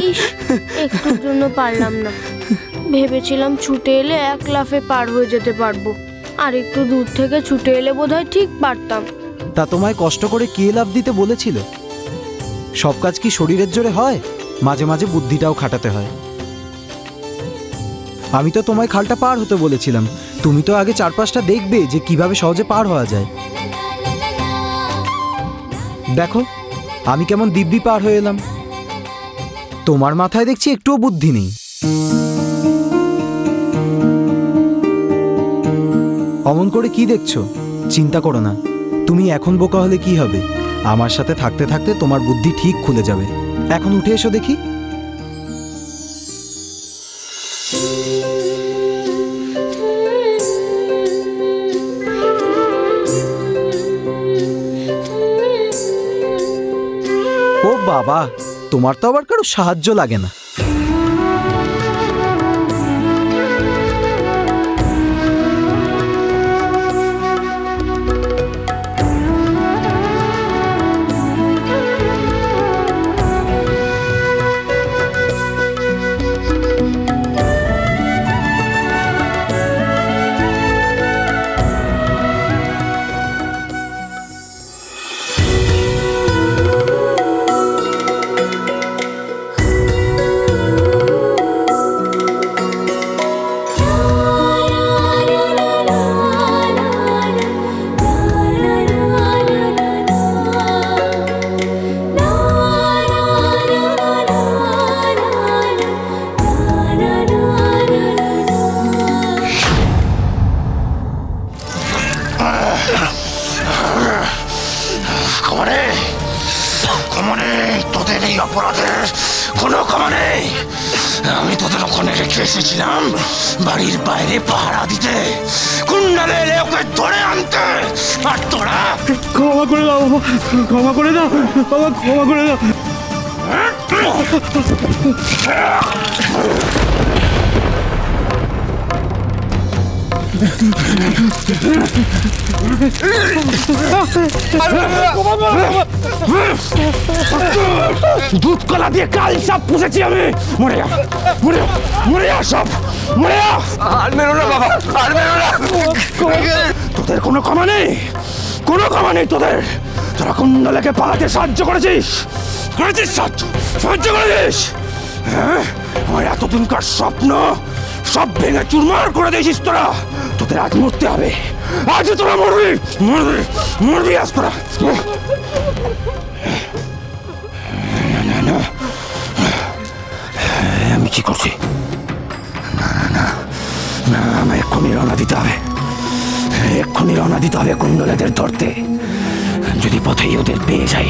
ইস, একটুর জন্য পারলাম না। ভেবেছিলাম ছুটে এলে এক লাফে পার হয়ে যেতে পারবো, আর একটু দূর থেকে ছুটে এলে বোধহয় ঠিক পারতাম। তা তোমায় কষ্ট করে কে লাফ দিতে বলেছিল? সব কাজ কি শরীরের জোরে হয়? মাঝে মাঝে বুদ্ধিটাও খাটাতে হয়। আমি তো তোমায় খালটা পার হতে বলেছিলাম, তুমি তো আগে চারপাশটা দেখবে যে কিভাবে সহজে পার হওয়া যায়। দেখো আমি কেমন দিব্যি পার হয়ে এলাম। তোমার মাথায় দেখছি একটুও বুদ্ধি নেই। অমন করে কি দেখছো? চিন্তা করো না, তুমি এখন বোকা হলে কি হবে, আমার সাথে থাকতে থাকতে তোমার বুদ্ধি ঠিক খুলে যাবে। এখন উঠে এসো দেখি। ও বাবা, তোমার তো আবার কারো সাহায্য লাগে না। আমি তোদের ওখানে রেখে এসেছিলাম বাড়ির বাইরে পাহারা দিতে, কুণ্ডলে এলে ওকে ধরে আনতে, আর তোরা ক্ষমা করে দাও, ক্ষমা করে দাও বাবা, ক্ষমা করে দাও। দুধ কলা দিয়ে কাল সব পুষেছি আমি। মরে যা, মরে যা, মরে যা, সব মরে যা। আর মেরো না বাবা, আর মেরো না। তোদের কোনো ক্ষমা নেই, কোনো ক্ষমা নেই তোদের। তোরা কুণ্ডলাকে পালাতে সাহায্য করেছিস, সাহায্য করেছিস। হ্যাঁ, আমার এতদিনকার স্বপ্ন সব ভেঙে চুরমার করে দিয়েছিস তোরা। তোদের আজ মরতে হবে, আজ তোরা মরবি, মরবি, মরবি আজ তোরা। না না, আমি কি করছি? না না না, আমায় এক্ষুনি রওনা দিতে হবে, এক্ষুনি রওনা দিতে হবে কুণ্ডলাদের ধরতে। যদি পথেই ওদের পেয়ে যাই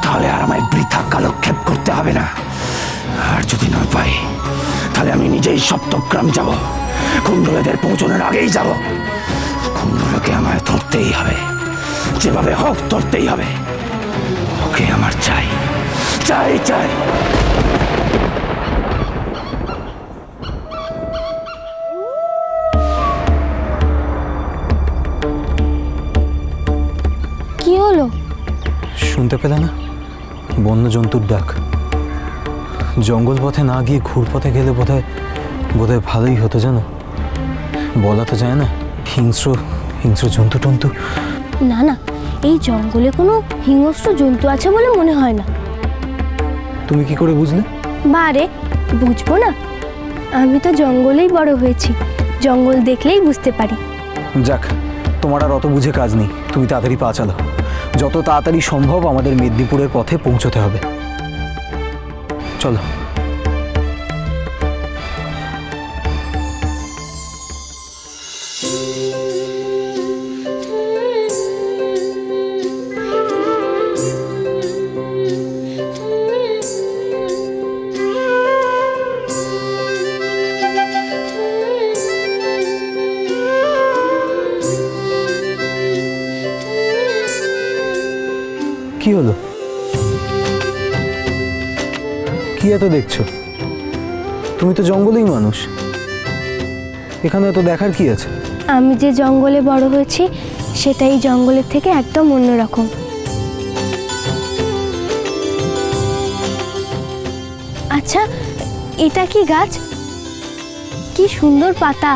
তাহলে আর আমায় বৃথা কালক্ষেপ করতে হবে না। আর যদি না পাই তাহলে আমি নিজেই সপ্তগ্রাম যাব, কুণ্ডলাদের পৌঁছানোর আগেই যাব। কুণ্ডলাকে আমায় ধরতেই হবে, যেভাবে হোক ধরতেই হবে। ওকে আমার চাই, চাই চাই। কি হলো? শুনতে পেলে না? বন্য জন্তুর ডাক। জঙ্গল পথে না গিয়ে ঘুরপথে গেলে বোধহয় ভালোই হতো, জানো। বলা তো যায় না, হিংস্র হিংস্র জন্তু টন্তু। না না, এই জঙ্গলে কোনো হিংস্র জন্তু আছে বলে মনে হয় না। তুমি কি করে বুঝলে? বারে, বুঝবো না? আমি তো জঙ্গলেই বড় হয়েছি, জঙ্গল দেখলেই বুঝতে পারি। যাক, তোমার আর অত বুঝে কাজ নেই, তুমি তাড়াতাড়ি পা চালাও। যত তাড়াতাড়ি সম্ভব আমাদের মেদিনীপুরের পথে পৌঁছতে হবে। চলো। কি হলো? কি এত দেখছো? তুমি তো জঙ্গলেই মানুষ, এখানে তো দেখার কি আছে? আমি যে জঙ্গলে বড় হয়েছি সেটাই জঙ্গলের থেকে একদম অন্যরকম। আচ্ছা, এটা কি গাছ? কি সুন্দর পাতা।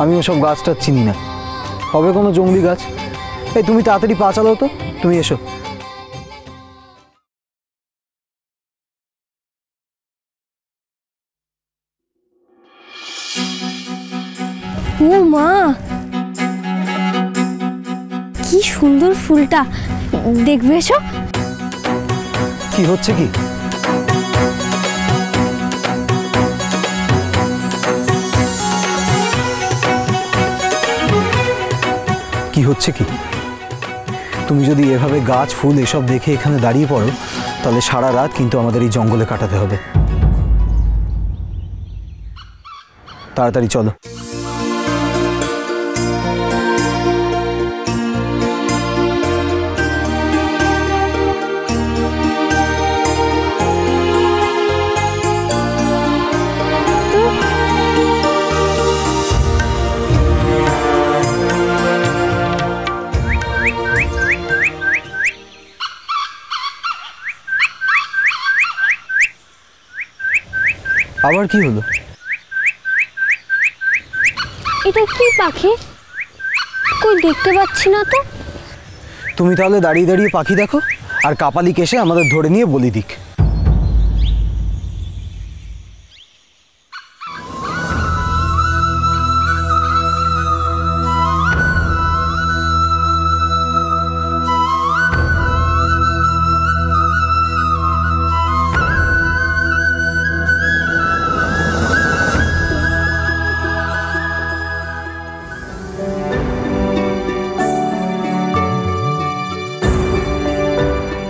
আমি ওসব গাছটা চিনি না, হবে কোনো জঙ্গলি গাছ। এই তুমি তাড়াতাড়ি পা চালাও তো, তুমি এসো। ও মা, কি সুন্দর ফুলটা, দেখবে এসো। কি হচ্ছে কি? কি হচ্ছে কি? তুমি যদি এভাবে গাছ ফুল এসব দেখে এখানে দাঁড়িয়ে পড়ো, তাহলে সারা রাত কিন্তু আমাদের এই জঙ্গলে কাটাতে হবে। তাড়াতাড়ি চলো। আবার কি হলো? এটা কি পাখি? কই দেখতে পাচ্ছি না তো। তুমি তাহলে দাঁড়িয়ে দাঁড়িয়ে পাখি দেখো, আর কাপালিক এসে আমাদের ধরে নিয়ে বলি দিক।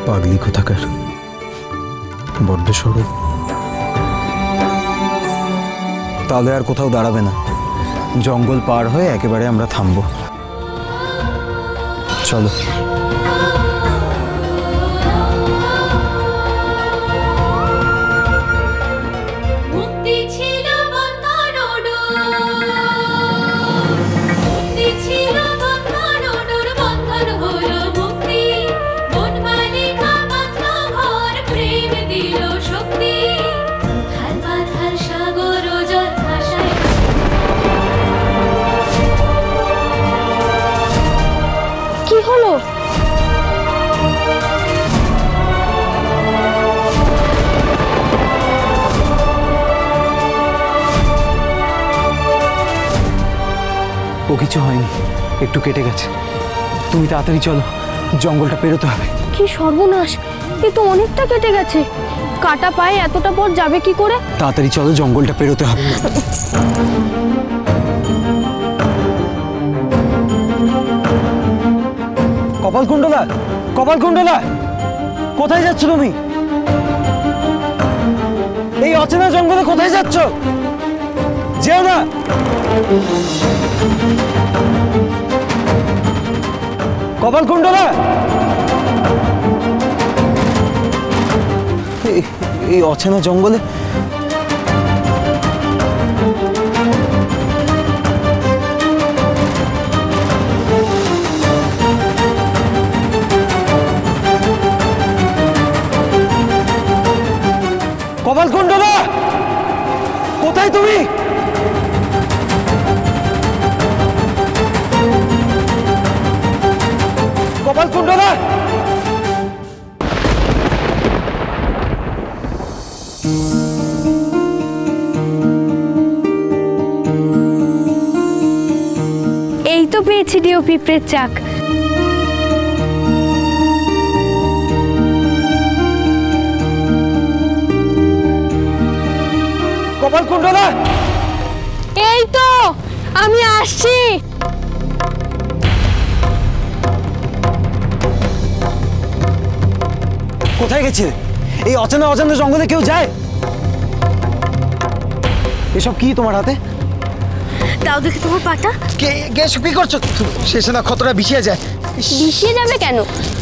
পাগলি কোথাকার, বড্ড সরল। তাহলে আর কোথাও দাঁড়াবে না, জঙ্গল পার হয়ে একেবারে আমরা থামবো। চলো। কি হলো? ও কিছু হয়নি, একটু কেটে গেছে। তুমি তাড়াতাড়ি চলো, জঙ্গলটা পেরোতে হবে। কি সর্বনাশ, এ তো অনেকটা কেটে গেছে। কাটা পায়ে এতটা পথ যাবে কি করে? তাড়াতাড়ি চলো, জঙ্গলটা পেরোতে হবে। কপালকুণ্ডলা, কপালকুণ্ডলা, কোথায় যাচ্ছ তুমি? এই অচেনা জঙ্গলে কোথায় যাচ্ছ? যেও না। কপালকুণ্ডলা, এই অচেনা জঙ্গলে কপালকুণ্ডলা, কোথায় তুমি? কপালকুণ্ডলা, এই তো পেয়েছি ডিও পিঁপড়ের চাক। কপালকুণ্ডলা, এই তো আমি আসছি। কোথায় গেছিলে? এই অচেনা অজানা জঙ্গলে কেউ যায়? এসব কি তোমার হাতে? দাও দেখি তোমার পাটা। কি করছো? শেষে না ক্ষতটা বিষিয়ে যায়। বিষিয়ে যাবে কেন?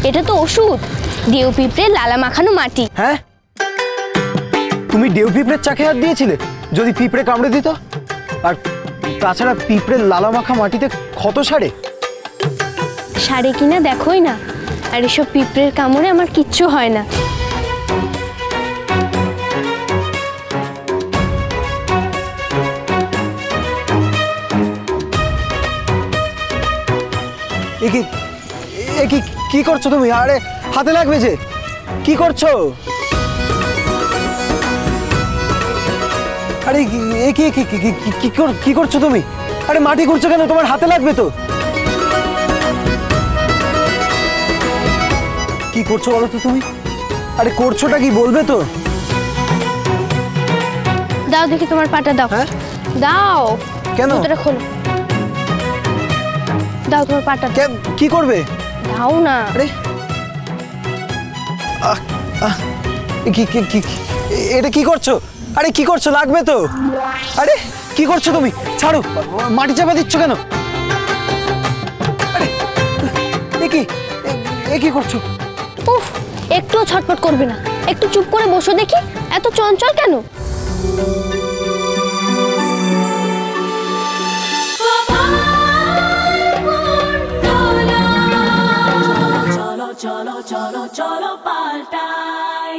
এটা তো ওষুধ, ডিও পিঁপড়ের লালা মাখানো মাটি। হ্যাঁ, তুমি ডেউ পিঁপড়ের চাকে হাত দিয়েছিলে? যদি পিঁপড়ে কামড়ে দিত? আর তাছাড়া পিঁপড়ের লালা মাখা মাটিতে ক্ষত সারে? সারে কিনা দেখোই না। আর এসব পিঁপড়ের কামড়ে আমার কিচ্ছু হয় না। কি করছো তুমি? আরে হাতে লাগবে যে, কি করছো? আরে কি করছো তুমি? আরে মাটি করছো কেন? তোমার হাতে লাগবে তো। কি করছো বলো তো তুমি? আরে করছোটা কি বলবে তো? দাও দেখি তোমার পাটা দাও। হ্যাঁ দাও। কেন? জুতোটা খোলো। দাও তোমার পাটা। কি করবে? দাও না। আরে এটা কি করছো? আরে কি করছো? লাগবে তো। আরে কি করছো তুমি? ছাড়ো, মাটি চাপা দিচ্ছ কেন? আরে এ কি করছো? উফ, একটুও ছটফট করবে না, একটু চুপ করে বসো দেখি। এত চঞ্চল কেন? cholo, cholo, cholo, cholo, paltai.